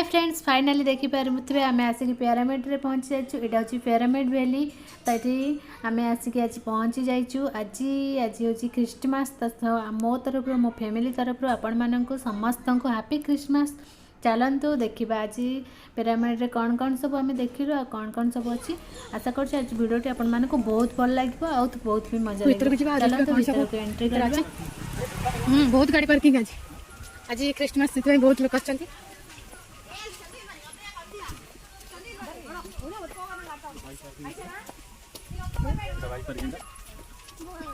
Hi friends finally देखी पारे आम आसिक पिरामिड रे पहुँची जाइए। यहाँ हूँ पिरामिड वैली। तो ये आम आसिक आज पहुँची जाइए। आज आज हूँ क्रिसमस। तो मो तरफ मो फैमिली तरफ आपण मानक समस्त को हैप्पी क्रिसमस। चलतु देखा आज पिरामिड रे कौन कौन सब आम देखिलु आ कौन कौन सब अच्छी। आशा कर आज भिडियोटी आपण मानक बहुत भल लगे आ बहुत भी मजा लगे। एंट्री कर बहुत गाड़ी पार्किंग आज आज क्रिसमस से बहुत लोग आछंती।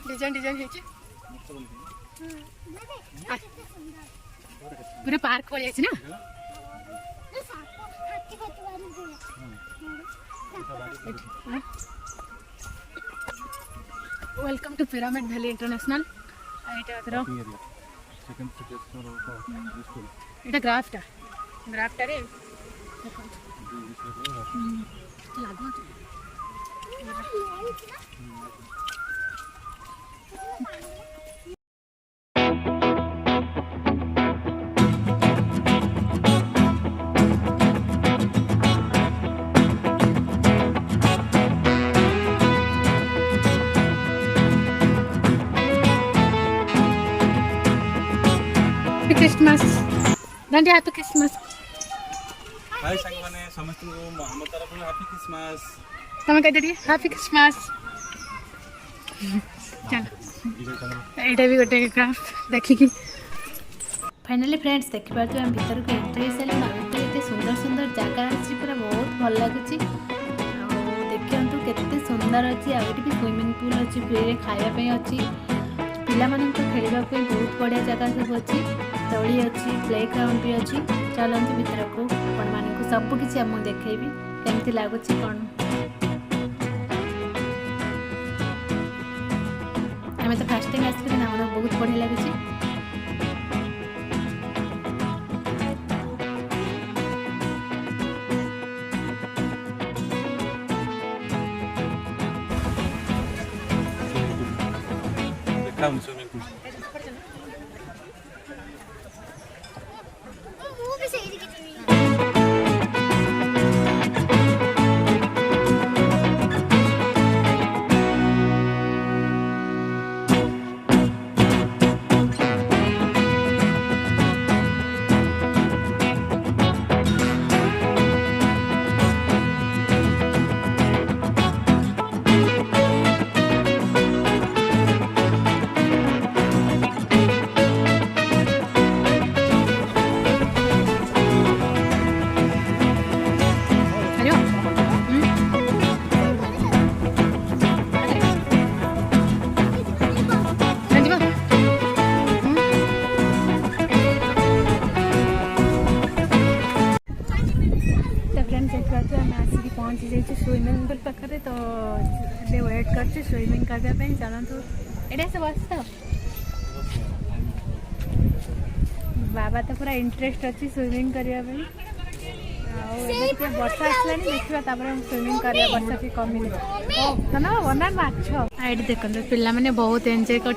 डिजाइन डिजाइन है पूरा पार्क हो जाए ना। Welcome to pyramid valley international. এটা গ্রাফটা রে লাগো क्रिसमस दांडी हैप्पी क्रिसमस। हाय संग माने समस्त को हम तरफ हैप्पी क्रिसमस। तमे कह दिए हैप्पी क्रिसमस। चल एटा भी गोटे क्राफ्ट देखि फाइनाली फ्रेंड्स देखि पार्थ हम भीतर को एंट्री सेले ना भीतर एते सुंदर सुंदर जगह अछि पूरा बहुत भल लागुची। आ देखियंतु केते सुंदर अछि। आ एटी भी स्विमिंग पूल अछि फ्री रे खाया पे अछि। पिला मानन को खेलबा पे बहुत बढ़िया जगह सब अछि। दौड़ी अच्छी प्ले ग्राउंड भी अच्छी। चलते भीतर को आपण मानक सब किसी आम देखी केमती लगुच कौन। आम तो फास्ट टाइम आसिल ना बहुत बढ़िया लगुच। पहुँची जाइए स्विमिंग पूल पाखे। तो ये वेट कर स्विमिंग करने। चलतु ये सब बस तो बाबा तो पूरा इंटरेस्ट अच्छी स्विमिंग करने। वर्षा आसला देखा स्विमिंग कर वर्षा भी कमी तो ना बना माछ। ये देखते पिला मैंने बहुत एंजॉय कर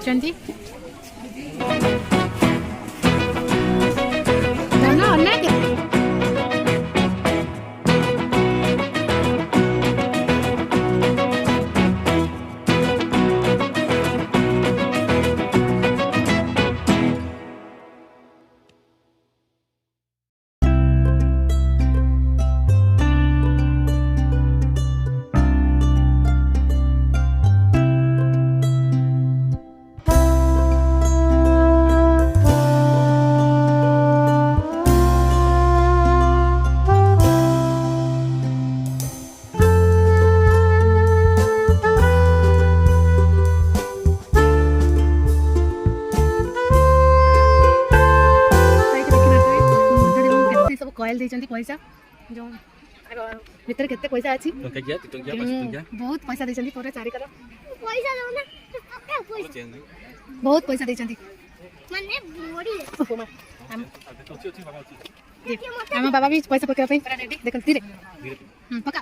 कॉल देचंती पैसा जो भीतर केते पैसा अछि बहुत पैसा देचंती पूरा चारी कर पैसा दो ना बहुत पैसा देचंती माने मोड़ी हम बाबा भी पैसा पकड़ा पे रेडी देखन धीरे पका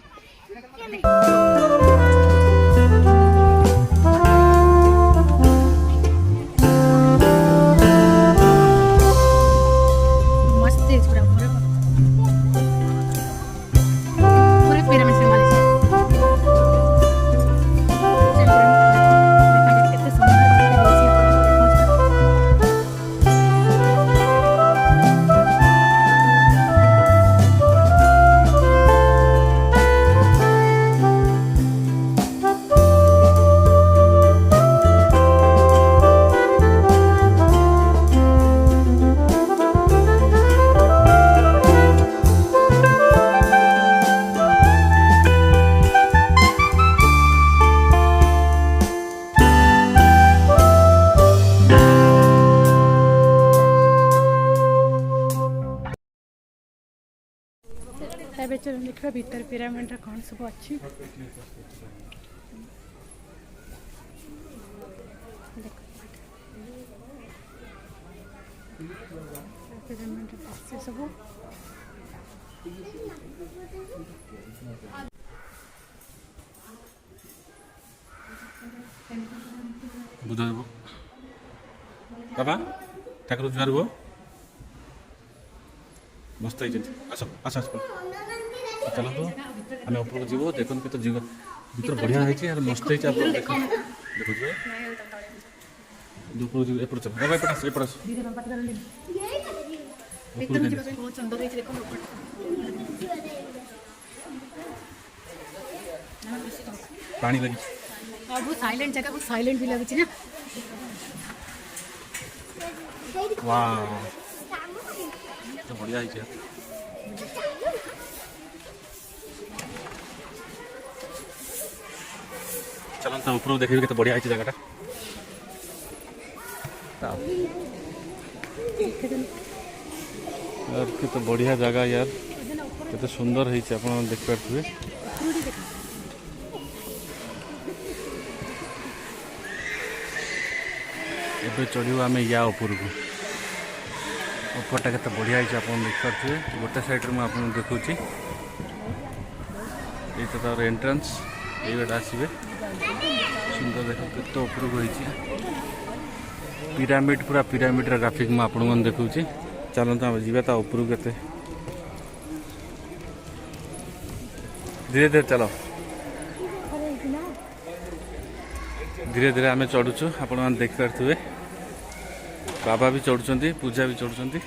मस्त है पूरा पूरा ଏବେ ଚलो ଦେଖିବା ଭିତରେ ପିରାମିଡରେ କ'ଣ ସବୁ ଅଛି। ପିରାମିଡରେ ବସେ ସବୁ ବୁଝାଇବ ବାବା ଠାକୁର ଜୁହାର ହୁଅ ମସ୍ତ ହେଇଛନ୍ତି। ଆସ ଆସ ଆସ ଚାଲନ୍ତୁ ଆମେ ଉପରକୁ ଯିବୁ। ଦେଖନ୍ତୁ କେତେ ଯିବ ଭିତରେ ବଢ଼ିଆ ହେଇଛି ଆର ମସ୍ତ ହେଇଛି। ଆପଣ ଦେଖନ୍ତୁ ଦେଖୁଥିବେ ଉପରକୁ ଯିବୁ। ଏପଟ ଚାଲ ବାବା ଏପଟ ଆସ ଏପଟ ଆସ ଭିତରକୁ ଯିବା ପାଇଁ ବହୁତ ସୁନ୍ଦର ହେଇଛି। ଦେଖନ୍ତୁ ପାଣି ଲାଗିଛି ଆଉ ବହୁତ ସାଇଲେଣ୍ଟ ଜାଗା, ବହୁତ ସାଇଲେଣ୍ଟ ବି ଲାଗୁଛି ନା। ୱାଓ ବଢ଼ିଆ ହେଇଛି। ଚାଲନ୍ତୁ ଉପରକୁ ଦେଖିବି କେତେ ବଢ଼ିଆ ହେଇଛି ଜାଗାଟା। यार केते बढ़िया जगह यार केते सुंदर ହେଇଛି ଆପଣ ଦେଖିପାରୁଥିବେ। ଏବେ ଚଢ଼ିବୁ ଆମେ ୟା ଉପରକୁ। ଉପରଟା କେତେ ବଢ଼ିଆ ହେଇଛି ଆପଣ ଦେଖିପାରୁଥିବେ। ଗୋଟେ ସାଇଡ଼ରେ ମୁଁ ଆପଣଙ୍କୁ ଦେଖାଉଛି। ଏଇଟା ତାର ଏଣ୍ଟ୍ରାନ୍ସ, ଏଇଟା ଆସିବେ ସୁନ୍ଦର ଦେଖ କେତେ ଉପରକୁ ହେଇଛି। ପିରାମିଡ଼ ପୁରା ପିରାମିଡ଼ର ଗ୍ରାଫିକ୍ ମୁଁ ଆପଣଙ୍କୁ ଦେଖାଉଛି। ଚାଲନ୍ତୁ ଆମେ ଯିବା ତା ଉପରକୁ। କେତେ ଧୀରେ ଧୀରେ ଚାଲ, ଧୀରେ ଧୀରେ ଆମେ ଚଢ଼ୁଛୁ। ଆପଣମାନେ ଦେଖିପାରୁଥିବେ ବାବା ବି ଚଢ଼ୁଛନ୍ତି, ପୂଜା ବି ଚଢ଼ୁଛନ୍ତି।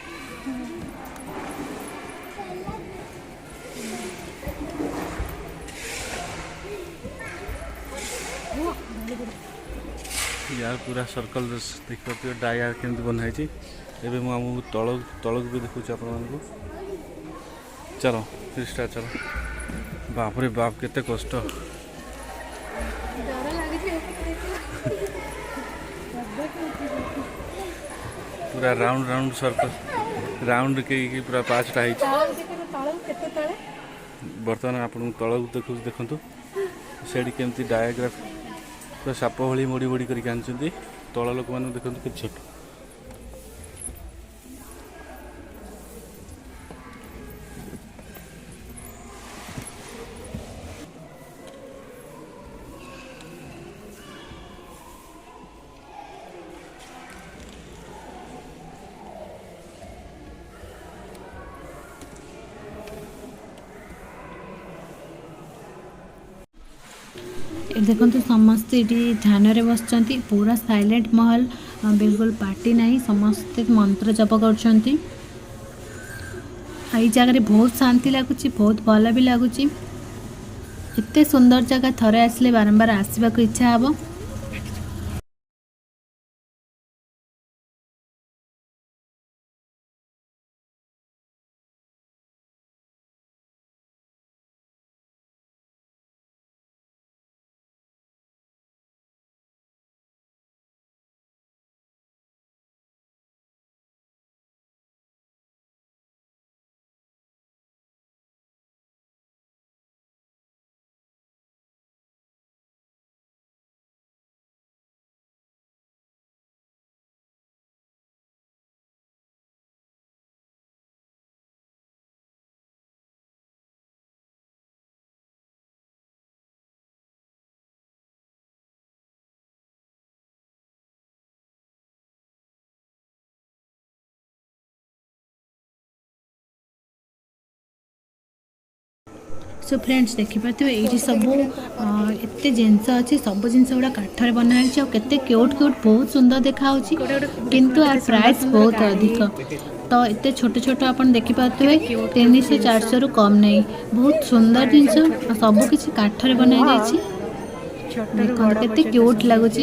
यार पूरा सर्कल देखिए डाया केमती बना है। एबे मु आमको तलक भी देखुची आपण मानकु। चलो फिर चलो बाप रे बाप केते कष्ट। पूरा राउंड राउंड सर्कल राउंड के पूरा 5टा है। बर्तमान आपन तलक देखु सेडी केमती डायाग्राफ पूरा साप भली मोड़ी मोड़ी करके आनछंती। तल लोक मान देखु के छोट देखो समस्ते ये ध्यान रे बसचंती। पूरा साइलेंट महल, बिल्कुल पार्टी नहीं, समस्ते मंत्र जप कर। जगह बहुत शांति लगुच, बहुत भल भी लगुच। एते सुंदर जगह थरे आसले बारंबार आसवा को इच्छा हम। सो फ्रेंड्स देखिपे ये सब एत जिनस अच्छी सब जिनस गुड़ा काठर बनाई केते क्यूट क्यूट बहुत सुंदर देखा किंतु यार प्राइस बहुत अधिक। तो एत छोट छोट आप देखिपे 300-400 रु कम नहीं। बहुत सुंदर जिनस सबकि काठर बनाई केते क्यूट लगुच।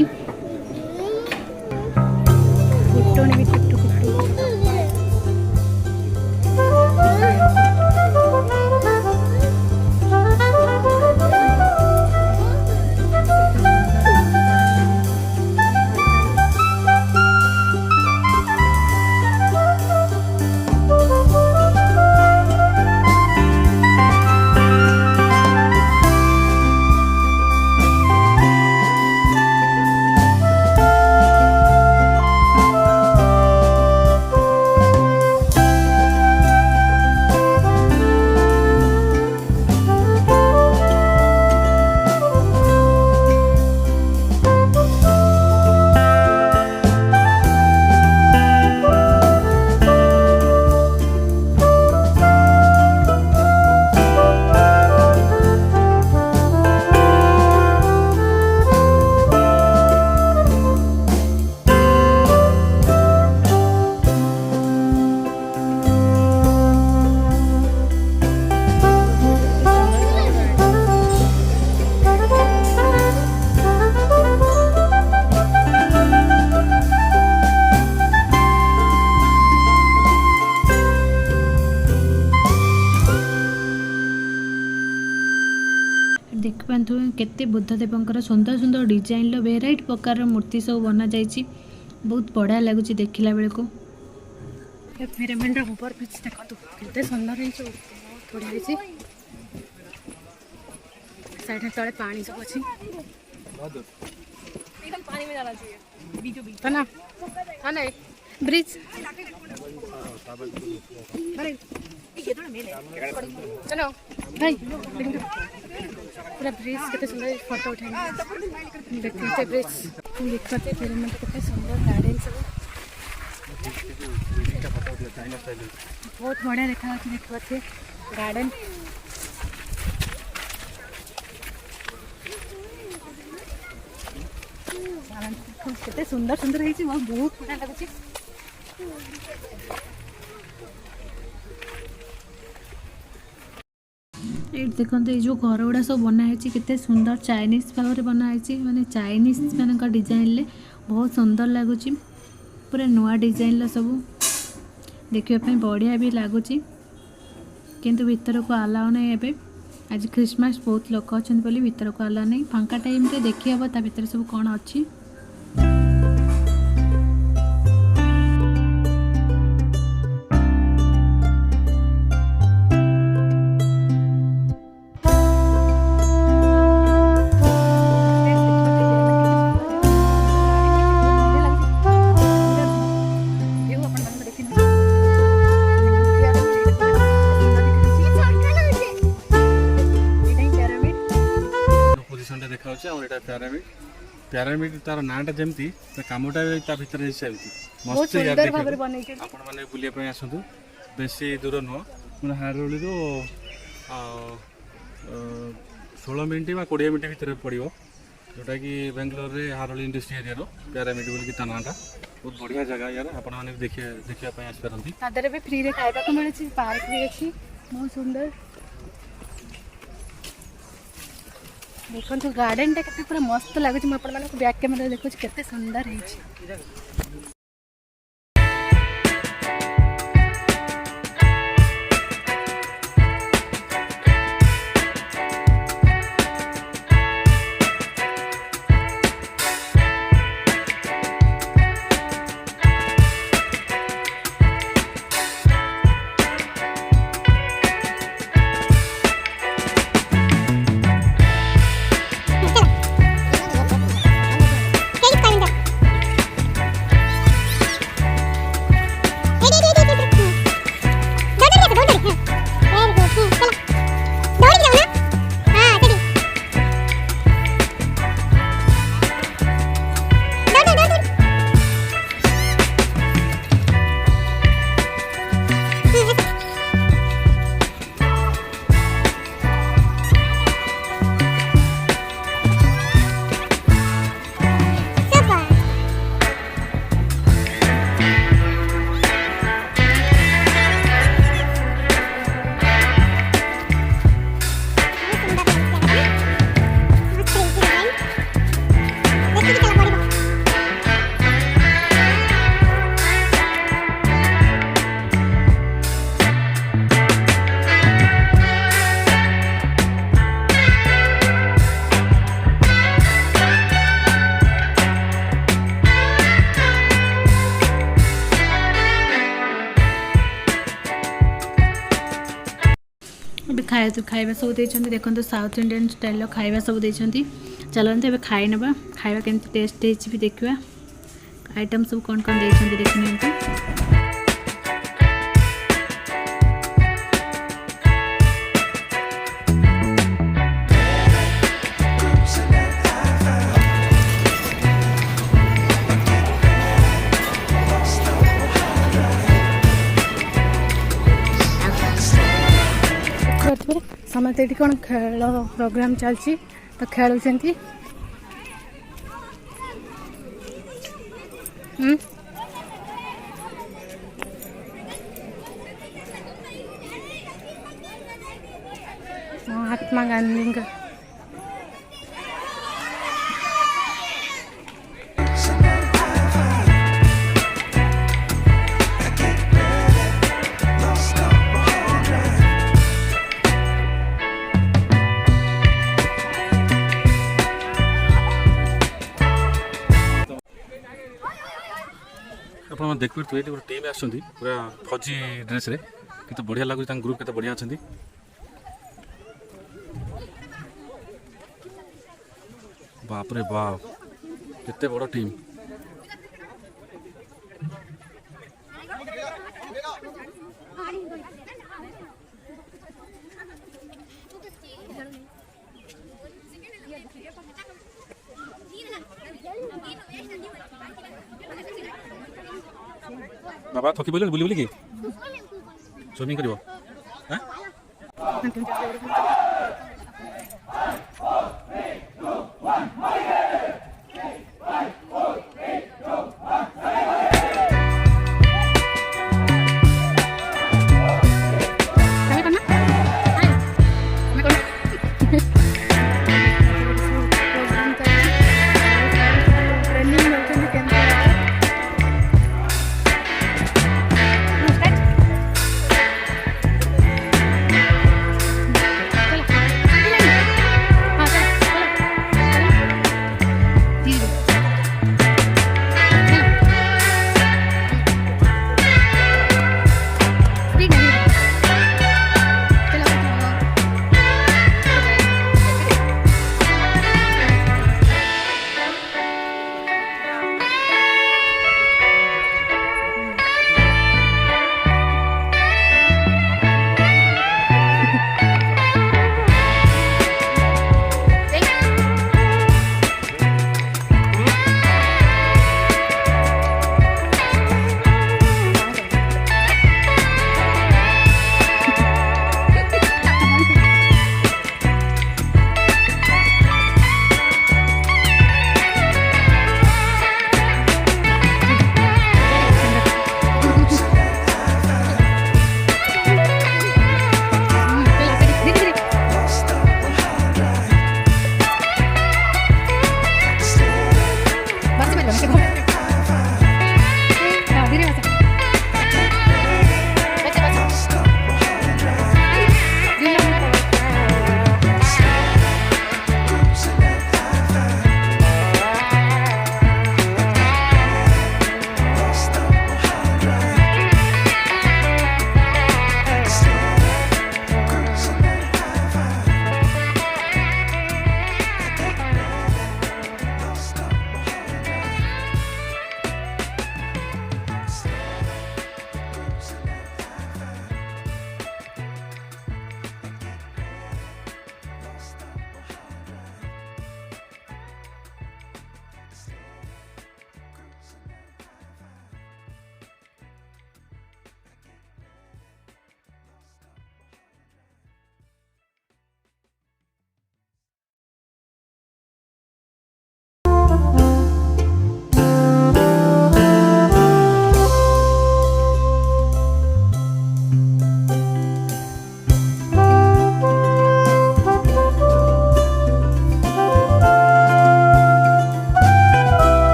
देखु केते बुद्धदेवंकर सुंदर सुंदर डिजाइन वेराइट प्रकार मूर्ति सब बना जाइए बहुत बढ़िया लगुच देखला बेल को पिरामिड ऊपर पिच देखो केते सुंदर है बहुत बढ़िया है साइड में तले पानी सब अच्छी एकदम पानी में डाला चाहिए बीचों बीच है ना ब्रिज चलो भाई पूरा ब्रिज कितने सुंदर फोटो उठाएंगे देखते ब्रिज देखते पिरामिड कितने सुंदर गार्डन सब बहुत बढ़िया देखा देखते गार्डन केते सुंदर सुंदर है बहुत बढ़िया लगुच ये देखो ये जो घर गुड़ा सब बनाई केते सुंदर चाइनीज भाव में बनाई माने चाइनीज मान डिजाइन बहुत सुंदर लगुच पूरा नुआ डिजाइन सब देखिए बढ़िया भी लगुच किंतु भीतर को आलाउ नहीं एबे आज क्रिसमस बहुत लोक अच्छा बोली भीतर को आला नहीं फांका टाइम रे देखी हम ता भीतर सब कौन अच्छी पिरामिड तार नाटा जमती कामटा भितर बहुत सुंदर भाव में बनै आपण माने बुलिया पे आसंतु बेसी दूर नुह मैं हारोली 16 मिनट 20 मिनट भितर पड़ो जोटा कि बेंगलोर रे हारोली इंडस्ट्री एरिया पिरामिड बोल ता नाटा बहुत बढ़िया जगह यार आपण माने देखिया आस पारंती तादरे भी फ्री रे खाइबा को मिले पार्क भी अच्छी बहुत सुंदर देखो गार्डन टा केते पूरा मस्त लगुच मैं अपन माने बैक कैमरा देखो केते सुंदर है खाଇବା सब ଦେଇଛନ୍ତି ଦେଖନ୍ତୁ ସାଉଥ ଇଣ୍ଡିଆନ୍ ଷ୍ଟାଇଲର ଖାଇବା ସବୁ ଦେଇଛନ୍ତି ଚାଲନ୍ତୁ ଏବେ ଖାଇ ନେବା ଖାଇବା କେମିତି ଟେଷ୍ଟ ହେଇଛି ବି ଦେଖିବା ଆଇଟମ୍ ସବୁ କ'ଣ କ'ଣ ଦେଇଛନ୍ତି ଦେଖି ନିଅନ୍ତୁ समस्त ये कौन खेल प्रोग्राम चलती तो खेलुंट महात्मा गांधी का ଆପଣ ଦେଖିପାରୁଥିବେ ଏଠି ଗୋଟେ ଟିମ୍ ଆସୁଛନ୍ତି ପୁରା ଫୌଜି ଡ୍ରେସ୍ରେ କେତେ ବଢ଼ିଆ ଲାଗୁଛି ତାଙ୍କ ଗ୍ରୁପ୍ କେତେ ବଢ଼ିଆ ଅଛନ୍ତି। ବାପରେ ବାପ କେତେ ବଡ଼ ଟିମ୍। बाबा थकी पड़े बुली बुली की स्विमिंग करियो हैं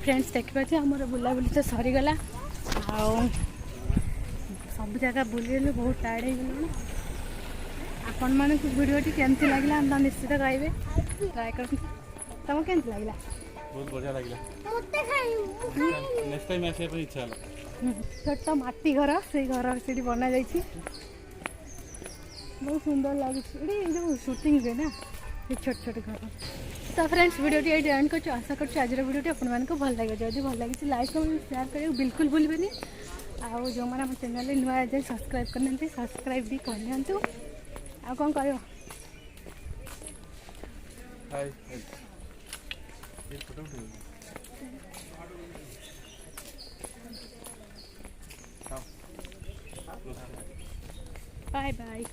फ्रेंड्स देखा आमर बुलाबुली तो सरीगला सब जगह बुले बहुत टायर्ड हो गलु आपण मानक वीडियोटी केमती लागला हम निश्चित कहबे ट्राई कर तुमको केमती लागला बहुत बढ़िया लागला मते खाइबू नेक्स्ट टाइम आसे पर इच्छा होला छोट माटी घर से घर से बना जाई बहुत सुंदर लगे जो शूटिंग रे ना छोट छोट घर तो फ्रेंड्स वीडियोटी ये एंड कर आशा कर आज वीडियोटी आपको भल लगे जब भल लगी लाइक कमेंट शेयर करें बिल्कुल भूलबेनि आउ जो मैंने चैनल नुआ जाए सब्सक्राइब करना सब्सक्राइब भी कर दिंतु आ कौन कर बाय बाय